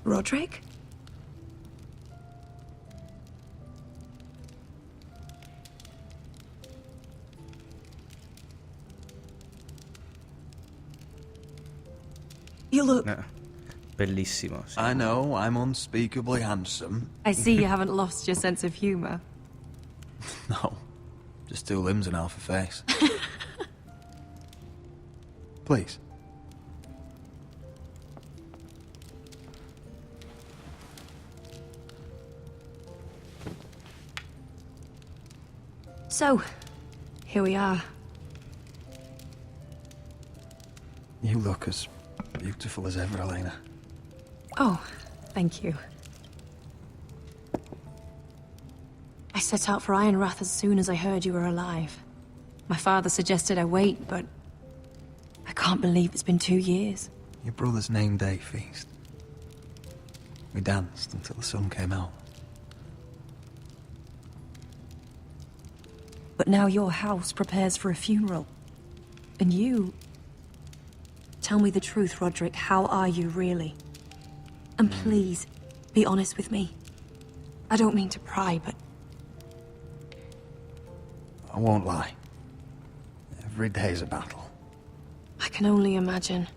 Roderick? You look... Bellissimo. Sì. I know, I'm unspeakably handsome. I see you haven't lost your sense of humour. No, just 2 limbs and half a face. Please. So, here we are. You look as beautiful as ever, Elena. Oh, thank you. I set out for Ironrath as soon as I heard you were alive. My father suggested I wait, but I can't believe it's been 2 years. Your brother's name day feast. We danced until the sun came out. But now your house prepares for a funeral. And you... Tell me the truth, Roderick. How are you, really? And please, be honest with me. I don't mean to pry, but... I won't lie. Every day's a battle. I can only imagine.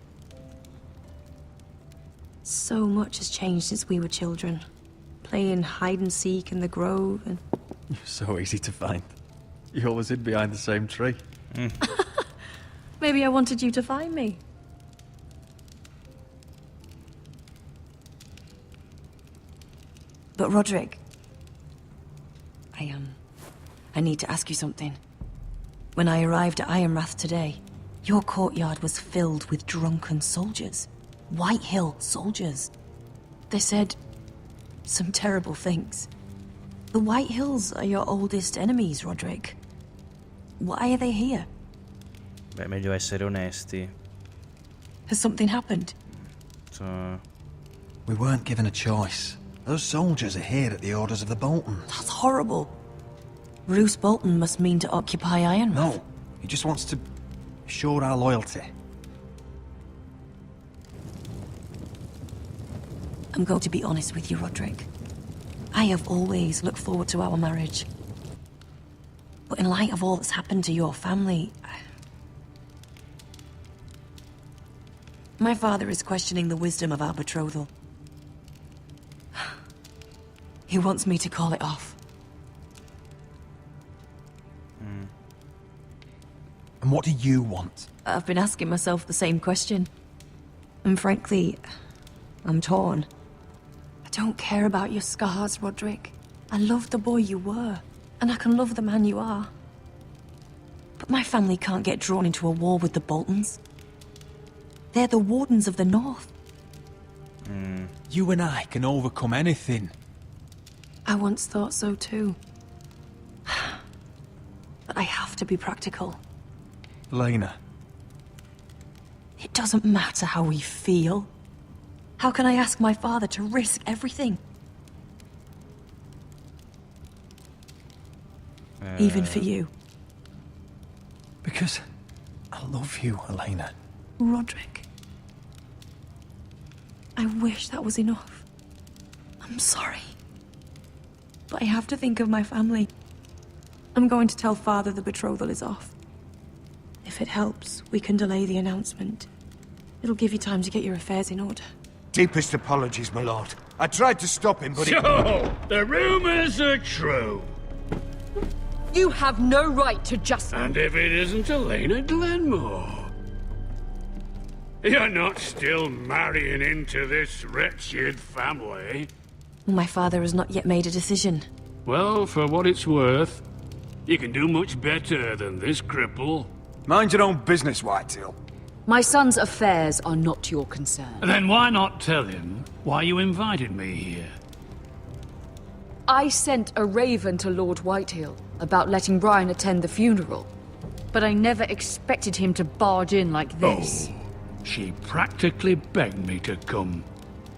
So much has changed since we were children. Playing hide and seek in the grove and... You're so easy to find. You always hid behind the same tree. Maybe I wanted you to find me. But Roderick... I need to ask you something. When I arrived at Ironrath today, your courtyard was filled with drunken soldiers. White Hill soldiers. They said some terrible things. The White Hills are your oldest enemies, Roderick. Why are they here? Beh, meglio essere onesti. Has something happened? So... We weren't given a choice. Those soldiers are here at the orders of the Boltons. That's horrible. Roose Bolton must mean to occupy Ironrath. No, he just wants to assure our loyalty. I'm going to be honest with you, Roderick. I have always looked forward to our marriage. But in light of all that's happened to your family... My father is questioning the wisdom of our betrothal. He wants me to call it off. And what do you want? I've been asking myself the same question. And frankly, I'm torn. I don't care about your scars, Roderick. I love the boy you were, and I can love the man you are. But my family can't get drawn into a war with the Boltons. They're the Wardens of the North. You and I can overcome anything. I once thought so too. But I have to be practical. Lena. It doesn't matter how we feel. How can I ask my father to risk everything? Even for you. Because I love you, Elena. Roderick. I wish that was enough. I'm sorry. But I have to think of my family. I'm going to tell Father the betrothal is off. If it helps, we can delay the announcement. It'll give you time to get your affairs in order. Deepest apologies, my lord. I tried to stop him, but So, the rumors are true. You have no right to just... And if it isn't Elena Glenmore? You're not still marrying into this wretched family? My father has not yet made a decision. Well, for what it's worth, you can do much better than this cripple. mind your own business, Whitetail. My son's affairs are not your concern. Then why not tell him why you invited me here? I sent a raven to Lord Whitehill about letting Brian attend the funeral. But I never expected him to barge in like this. Oh, she practically begged me to come.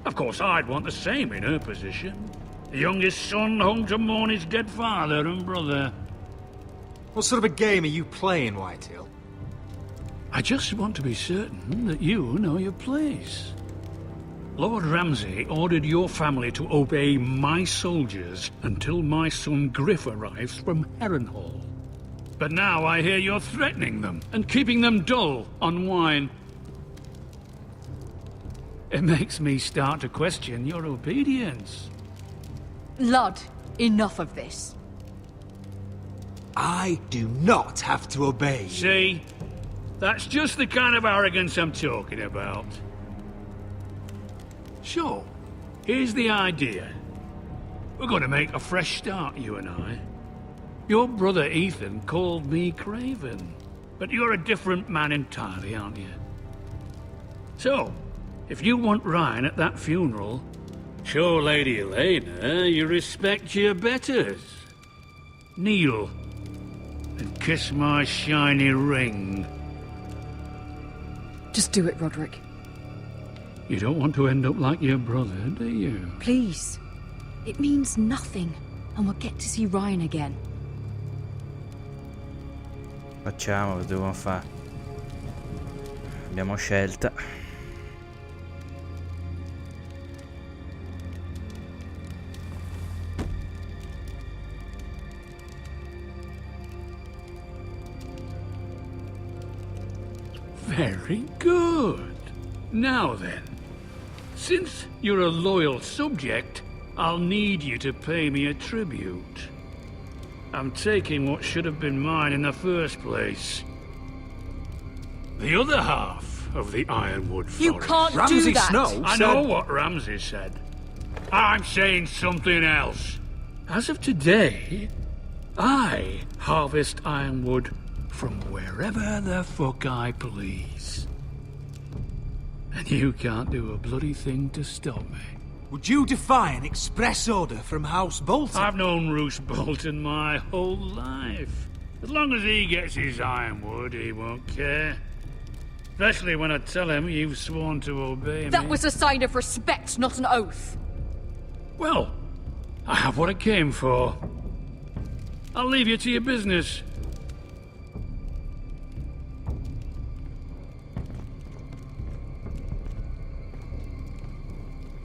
Of course, I'd want the same in her position. The youngest son home to mourn his dead father and brother. What sort of a game are you playing, Whitetail? I just want to be certain that you know your place. Lord Ramsay ordered your family to obey my soldiers until my son Griff arrives from Harrenhal. But now I hear you're threatening them and keeping them dull on wine. It makes me start to question your obedience. Lud, enough of this. I do not have to obey. See? That's just the kind of arrogance I'm talking about. So, here's the idea. We're going to make a fresh start, you and I. Your brother Ethan called me Craven, but you're a different man entirely, aren't you? So, if you want Ryan at that funeral, show Lady Elena you respect your betters. Kneel and kiss my shiny ring. Just do it, Roderick. You don't want to end up like your brother, do you? Please. It means nothing, and we'll get to see Ryan again. Facciamo, cosa dobbiamo fare? Abbiamo scelta. Very good. Now then, since you're a loyal subject, I'll need you to pay me a tribute. I'm taking what should have been mine in the first place. The other half of the Ironwood Forest. You can't do Ramsay that! Snow I said... know what Ramsay said. I'm saying something else. As of today, I harvest ironwood from wherever the fuck I please. And you can't do a bloody thing to stop me. Would you defy an express order from House Bolton? I've known Roose Bolton my whole life. As long as he gets his ironwood, he won't care. Especially when I tell him you've sworn to obey me. That was a sign of respect, not an oath. Well, I have what I came for. I'll leave you to your business.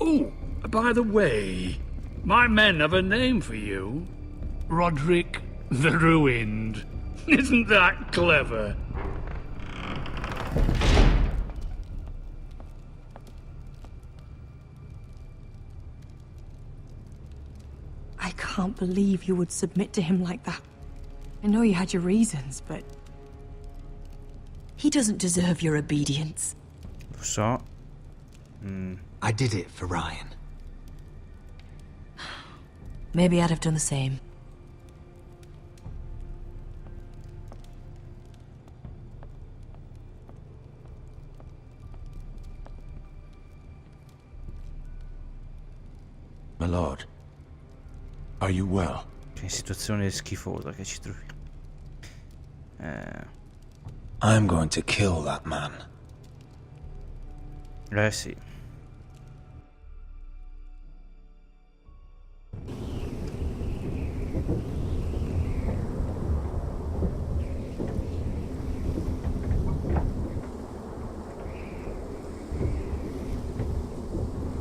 Oh, by the way, my men have a name for you. Roderick the Ruined. Isn't that clever? I can't believe you would submit to him like that. I know you had your reasons, but... he doesn't deserve your obedience. Lo so. I did it for Ryan. Maybe I'd have done the same. My lord, are you well? Che situazione schifosa che ci troviamo. I'm going to kill that man. Sì.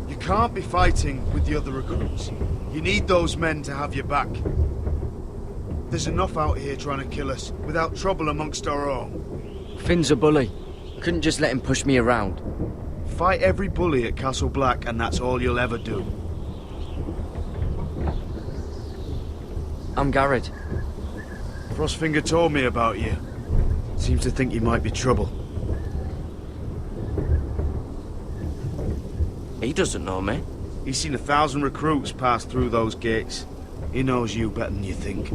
You can't be fighting with the other recruits. You need those men to have your back. There's enough out here trying to kill us, without trouble amongst our own. Finn's a bully. Couldn't just let him push me around. Fight every bully at Castle Black, and that's all you'll ever do. I'm Garrett. Frostfinger told me about you. Seems to think you might be trouble. He doesn't know me. He's seen 1,000 recruits pass through those gates. He knows you better than you think.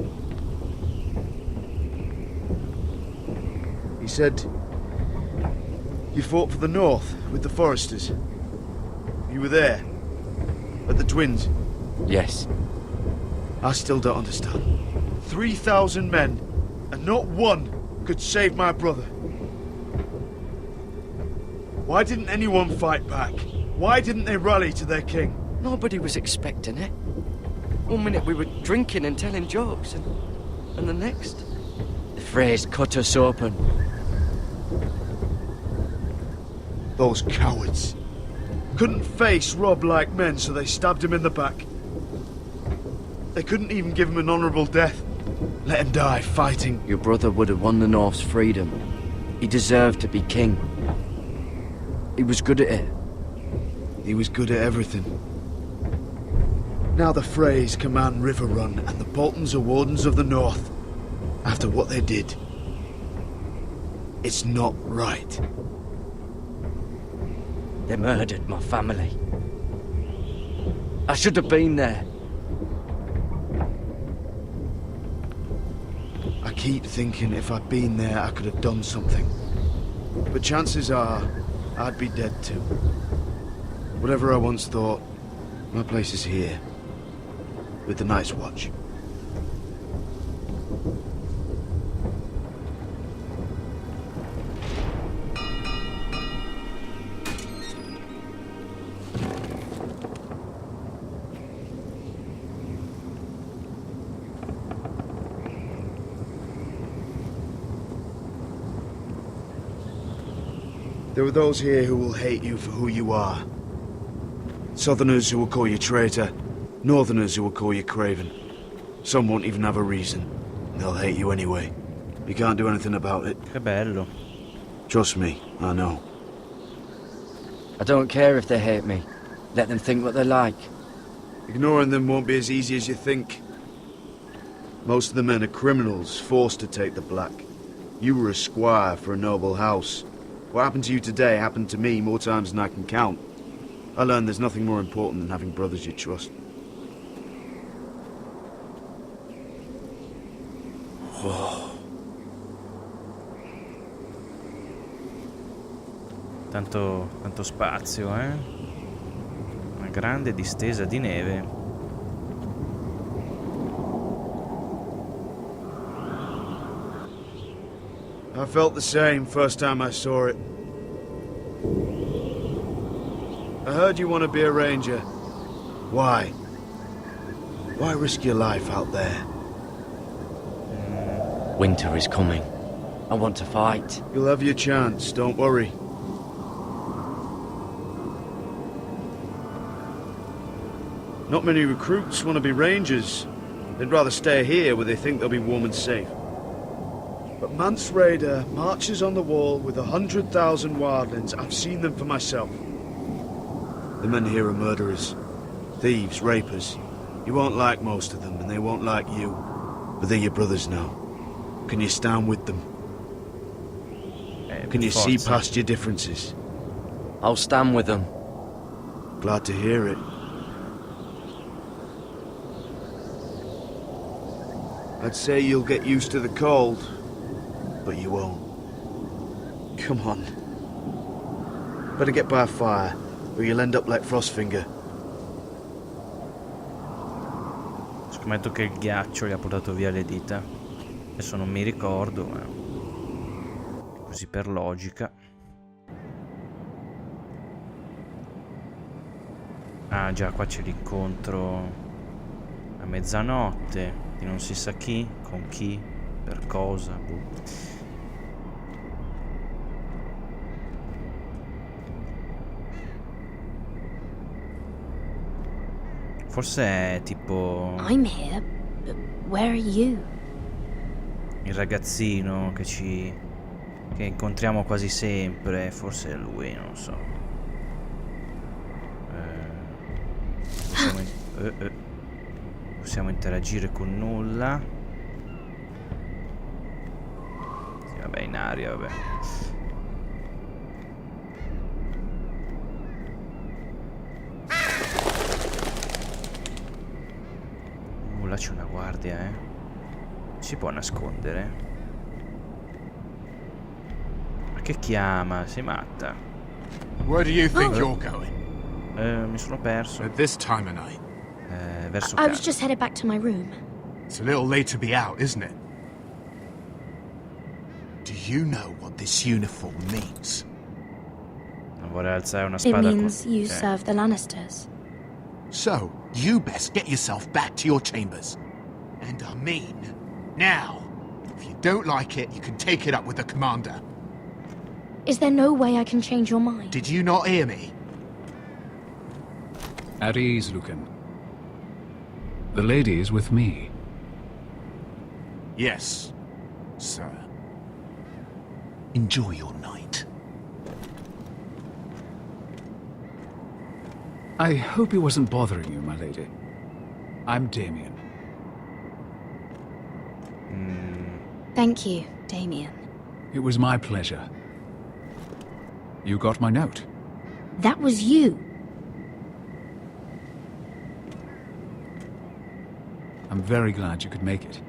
He said you fought for the North with the Foresters. You were there, at the Twins. Yes. I still don't understand. 3,000 men, and not one could save my brother. Why didn't anyone fight back? Why didn't they rally to their king? Nobody was expecting it. One minute we were drinking and telling jokes, and the next, the phrase cut us open. Those cowards. Couldn't face Rob like men, so they stabbed him in the back. They couldn't even give him an honourable death. Let him die fighting. Your brother would have won the North's freedom. He deserved to be king. He was good at it. He was good at everything. Now the Freys command Riverrun, and the Boltons are Wardens of the North. After what they did. It's not right. They murdered my family. I should have been there. I keep thinking if I'd been there, I could have done something. But chances are, I'd be dead too. Whatever I once thought, my place is here. With the Night's Watch. There are those here who will hate you for who you are. Southerners who will call you traitor. Northerners who will call you craven. Some won't even have a reason. They'll hate you anyway. You can't do anything about it. Che bello. Trust me, I know. I don't care if they hate me. Let them think what they like. Ignoring them won't be as easy as you think. Most of the men are criminals, forced to take the black. You were a squire for a noble house. What happened to you today happened to me more times than I can count. I learned there's nothing more important than having brothers you trust. Tanto spazio, eh? Una grande distesa di neve. I felt the same first time I saw it. I heard you want to be a ranger. Why? Why risk your life out there? Winter is coming. I want to fight. You'll have your chance, don't worry. Not many recruits want to be rangers. They'd rather stay here where they think they'll be warm and safe. But Mance Raider marches on the wall with 100,000 wildlings. I've seen them for myself. The men here are murderers, thieves, rapers. You won't like most of them, and they won't like you. But they're your brothers now. Can you stand with them? Can you see past your differences? I'll stand with them. Glad to hear it. I'd say you'll get used to the cold, but you won't. Come on. Better get by a fire, or you'll end up like Frostfinger. Scommetto che il ghiaccio gli ha portato via le dita. Adesso non mi ricordo, ma così per logica. Ah già, qua c'è l'incontro a mezzanotte di non si sa chi, con chi, per cosa, boh. Forse è tipo I'm here, but where are you? il ragazzino che incontriamo quasi sempre, forse è lui, non so. Possiamo interagire con nulla. Sì, vabbè, in aria, vabbè. Là c'è una guardia, eh. Si può nascondere? Ma che chiama? Sei matta? Where do you think you're going? Mi sono perso. At this time of night? Verso I was casa. just headed back to my room. It's a little late to be out, isn't it? Do you know what this uniform means? Non vorrei alzare una It spada. means you serve the Lannisters. So, you best get yourself back to your chambers. And I mean, now. If you don't like it, you can take it up with the commander. Is there no way I can change your mind? Did you not hear me? At ease, Lucan. The lady is with me. Yes, sir. Enjoy your night. I hope he wasn't bothering you, my lady. I'm Damien. Thank you, Damien. It was my pleasure. You got my note. That was you. I'm very glad you could make it.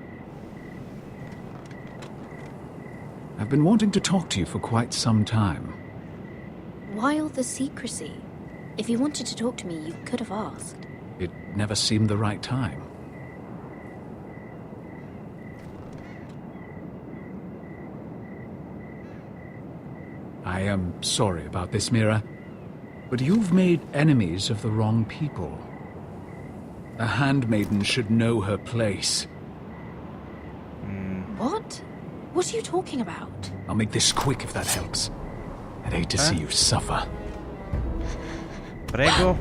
I've been wanting to talk to you for quite some time. Why all the secrecy? If you wanted to talk to me, you could have asked. It never seemed the right time. I am sorry about this, Mira, but you've made enemies of the wrong people. A handmaiden should know her place. What? What are you talking about? I'll make this quick if that helps. I'd hate to see you suffer. Prego.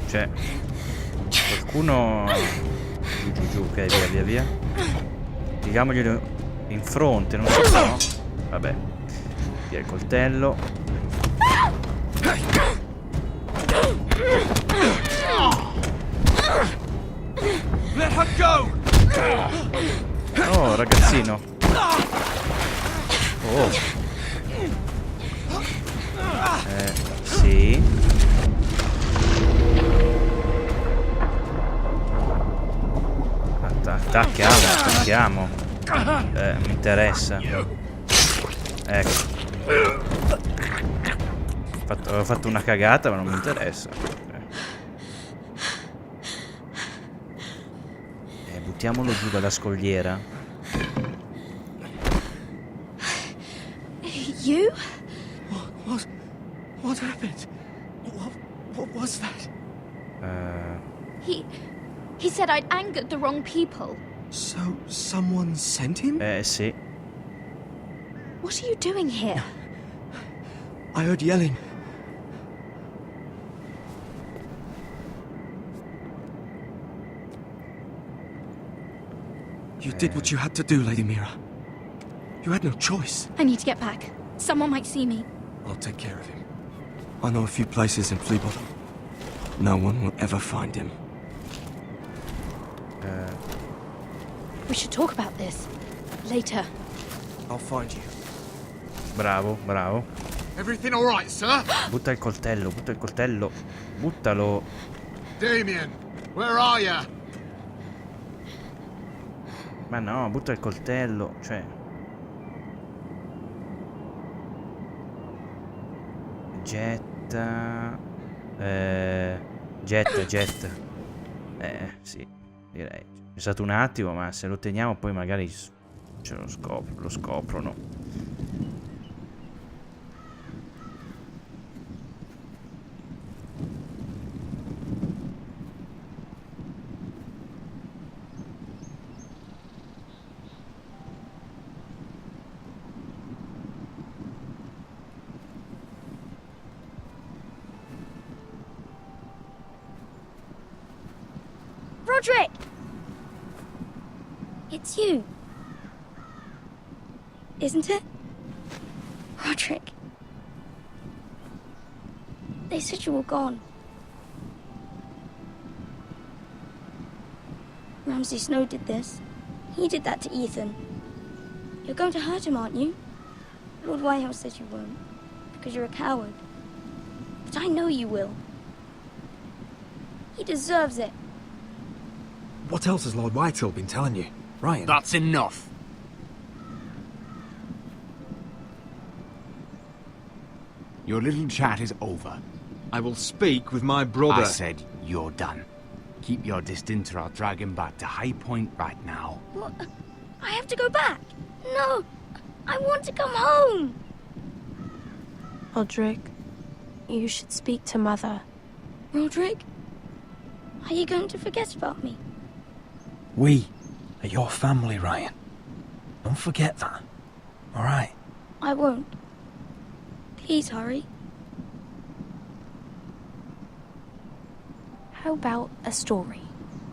C'è qualcuno giù, ok, via. Tiriamoglielo in fronte, non so, no? Vabbè. Via il coltello. Let her go! Oh, ragazzino. Oh. Sì. Attacchiamo. Mi interessa. Ecco. Ho fatto una cagata, ma non mi interessa. Buttiamolo giù dalla scogliera. You? What happened? What was that? He said I'd angered the wrong people. So, someone sent him? Sì. What are you doing here? I heard yelling. You did what you had to do, Lady Mira. You had no choice. I need to get back. Someone might see me. I'll take care of him. I know a few places in Fleabottom. No one will ever find him. We should talk about this. Later. I'll find you. Bravo. Everything all right, sir? Butta il coltello. Buttalo. Damien, where are you? Ma no, butta il coltello, cioè. Getta. Sì, direi. È stato un attimo, ma se lo teniamo poi magari ce lo scoprono. Roderick! It's you. Isn't it? Roderick. They said you were gone. Ramsay Snow did this. He did that to Ethan. You're going to hurt him, aren't you? Lord Whitehouse said you won't, because you're a coward. But I know you will. He deserves it. What else has Lord Whitehill been telling you, Ryan? That's enough. Your little chat is over. I will speak with my brother. I said you're done. Keep your distance or I'll drag him back to High Point right now. What? I have to go back. No, I want to come home. Roderick, you should speak to Mother. Roderick, are you going to forget about me? We are your family, Ryan. Don't forget that. All right? I won't. Please hurry. How about a story?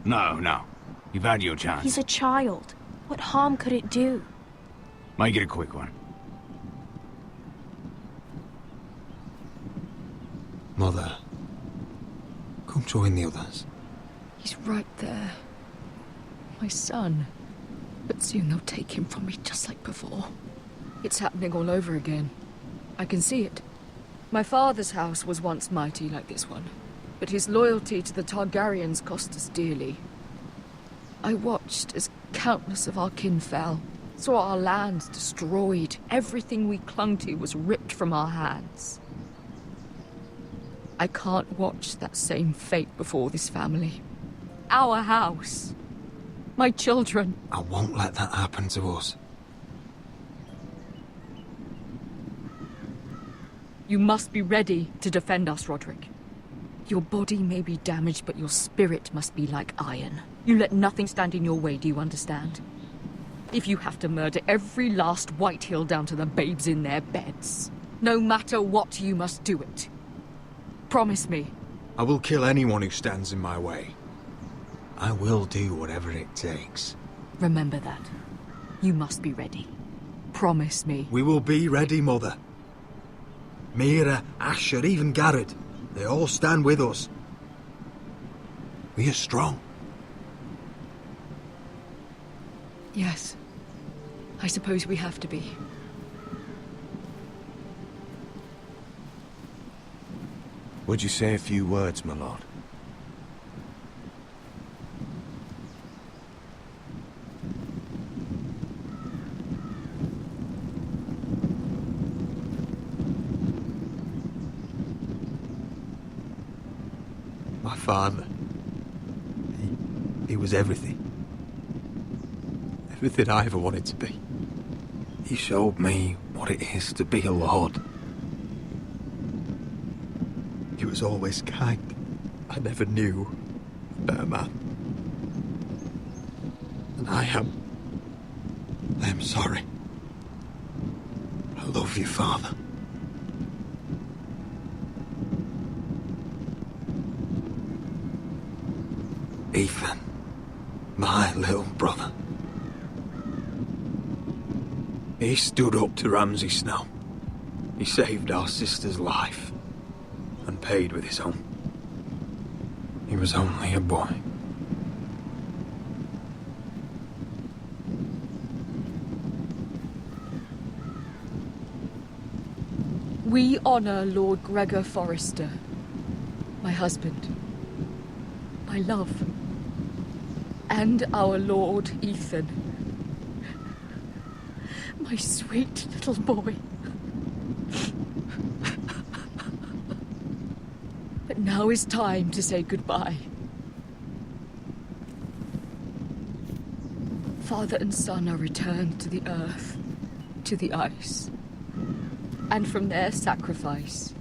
No. You've had your chance. He's a child. What harm could it do? Make it a quick one. Mother, come join the others. He's right there. My son. But soon they'll take him from me just like before. It's happening all over again. I can see it. My father's house was once mighty like this one, but his loyalty to the Targaryens cost us dearly. I watched as countless of our kin fell, saw our lands destroyed, everything we clung to was ripped from our hands. I can't watch that same fate before this family. Our house. My children. I won't let that happen to us. You must be ready to defend us, Roderick. Your body may be damaged, but your spirit must be like iron. You let nothing stand in your way, do you understand? If you have to murder every last Whitehill down to the babes in their beds, no matter what, you must do it. Promise me. I will kill anyone who stands in my way. I will do whatever it takes. Remember that. You must be ready. Promise me. We will be ready, Mother. Mira, Asher, even Garrett. They all stand with us. We are strong. Yes. I suppose we have to be. Would you say a few words, my lord? My father. He was everything. Everything I ever wanted to be. He showed me what it is to be a lord. He was always kind. I never knew a better man. And I am sorry. I love you, Father. Ethan, my little brother. He stood up to Ramsay Snow. He saved our sister's life and paid with his own. He was only a boy. We honor Lord Gregor Forrester, my husband, my love, and our Lord Ethan, my sweet little boy. But now is time to say goodbye. Father and son are returned to the earth, to the ice. And from their sacrifice,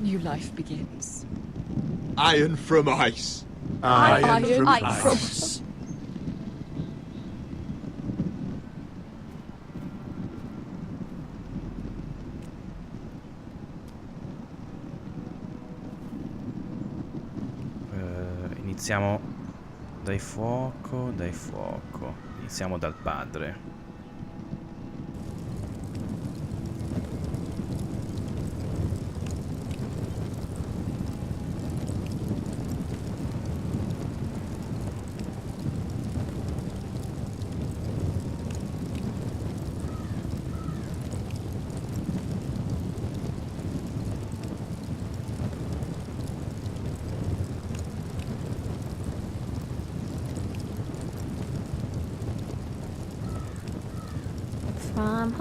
new life begins. Iron from ice. Iron from ice. Iniziamo dai fuoco. Iniziamo dal padre. From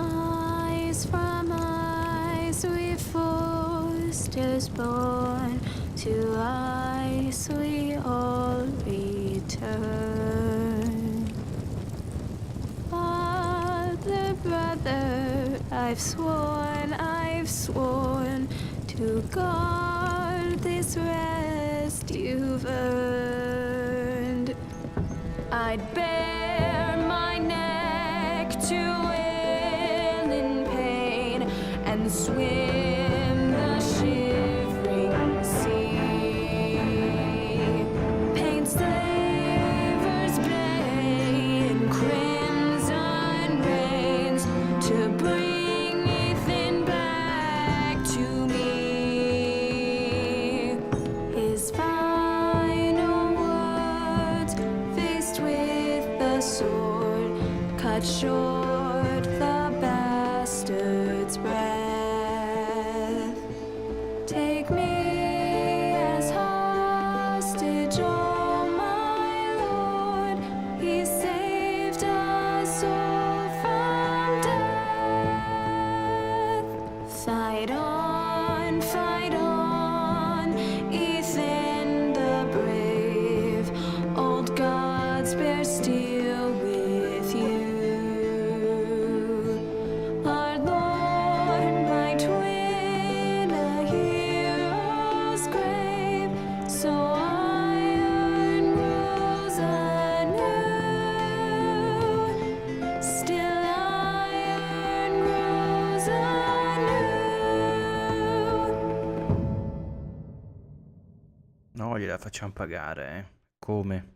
ice we foresters born, to ice we all return. Father, brother, I've sworn to guard this rest you've earned. I'd bare my neck to and swim the shivering sea. short the bastard's breath. Take me as hostage, oh my lord. He saved us all from death. Fight on, Ethan the brave. Old gods bear steel with you. Our Lord might win a hero's grave, so iron rules anew. Still iron rules anew. No, gliela facciamo pagare, Come?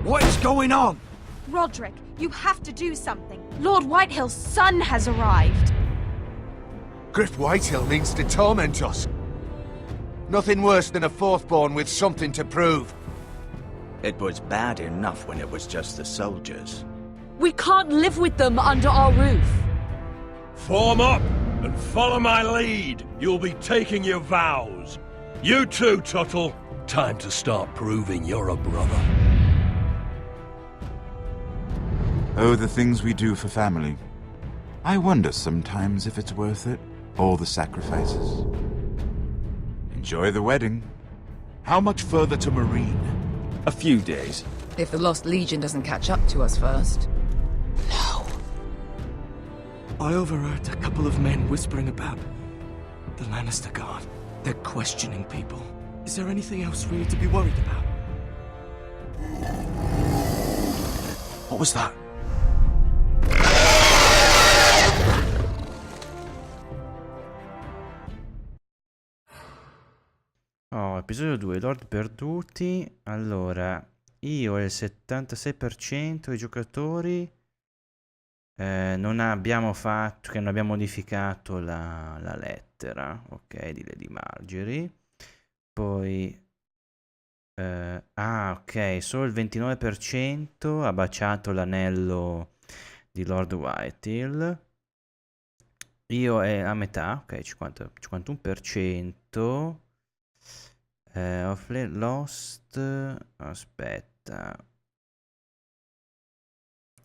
What is going on? Roderick, you have to do something. Lord Whitehill's son has arrived. Griff Whitehill means to torment us. Nothing worse than a fourthborn with something to prove. It was bad enough when it was just the soldiers. We can't live with them under our roof. Form up and follow my lead. You'll be taking your vows. You too, Tuttle. Time to start proving you're a brother. Oh, the things we do for family. I wonder sometimes if it's worth it, all the sacrifices. Enjoy the wedding. How much further to Marine? A few days. If the Lost Legion doesn't catch up to us first. I overheard a couple of men whispering about the Lannister Guard. They're questioning people. Is there anything else we need to be worried about? What was that? Oh, episodio 2, Lord perduti. Allora, io e il 76% dei giocatori non abbiamo fatto, che non abbiamo modificato la lettera, ok, di Lady Marjorie. Poi, ok, solo il 29% ha baciato l'anello di Lord Whitehill. Io è a metà, ok, 51%. Of Lost, aspetta.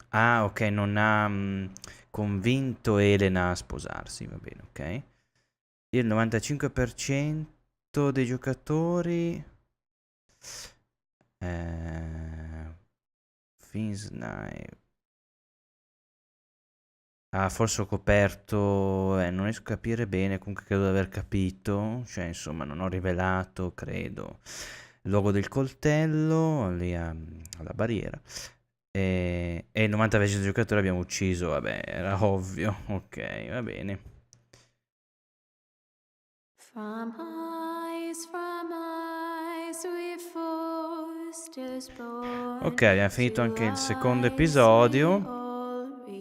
Ah, ok, non ha convinto Elena a sposarsi, va bene, ok. Il 95% dei giocatori Finsnipe. Ah, forse ho coperto, non riesco a capire bene, comunque credo di aver capito, cioè insomma non ho rivelato, credo, il logo del coltello lì alla barriera, e il 90% dei giocatori abbiamo ucciso, vabbè, era ovvio, ok, va bene. From eyes we forced us born. Ok, abbiamo finito anche il secondo episodio.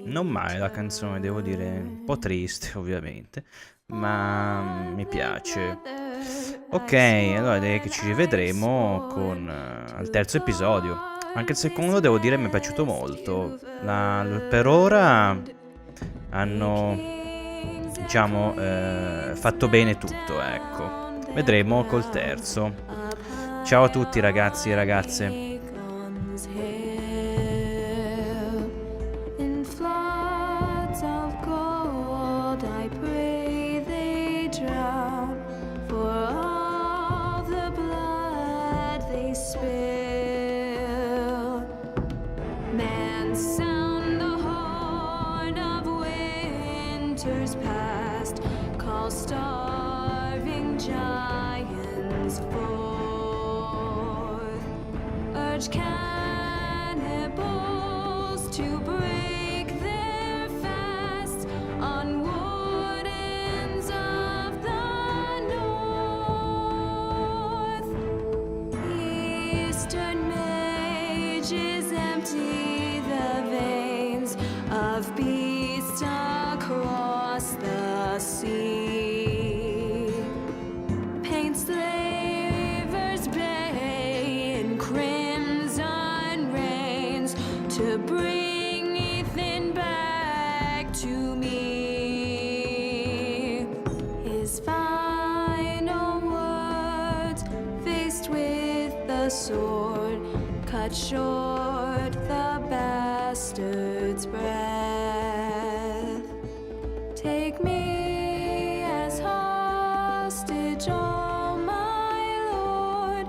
Non male la canzone, devo dire, un po' triste ovviamente, ma mi piace. Ok, allora direi che ci rivedremo con al terzo episodio. Anche il secondo, devo dire, mi è piaciuto molto. Per ora hanno, diciamo, fatto bene tutto, ecco. Vedremo col terzo. Ciao a tutti ragazzi e ragazze. Cannibals to break their fast on wardens of the north. to bring Ethan back to me. His final words, faced with the sword, cut short the bastard's breath. Take me as hostage, oh my Lord.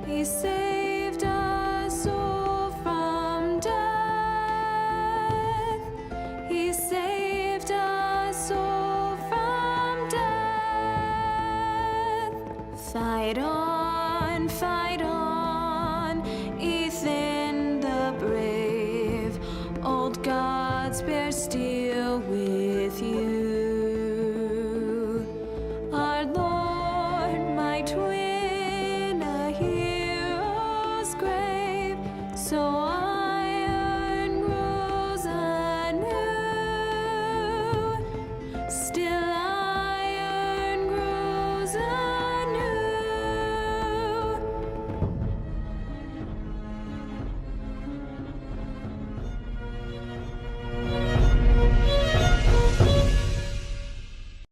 He saved us all from death. He saved us all from death. Fight on.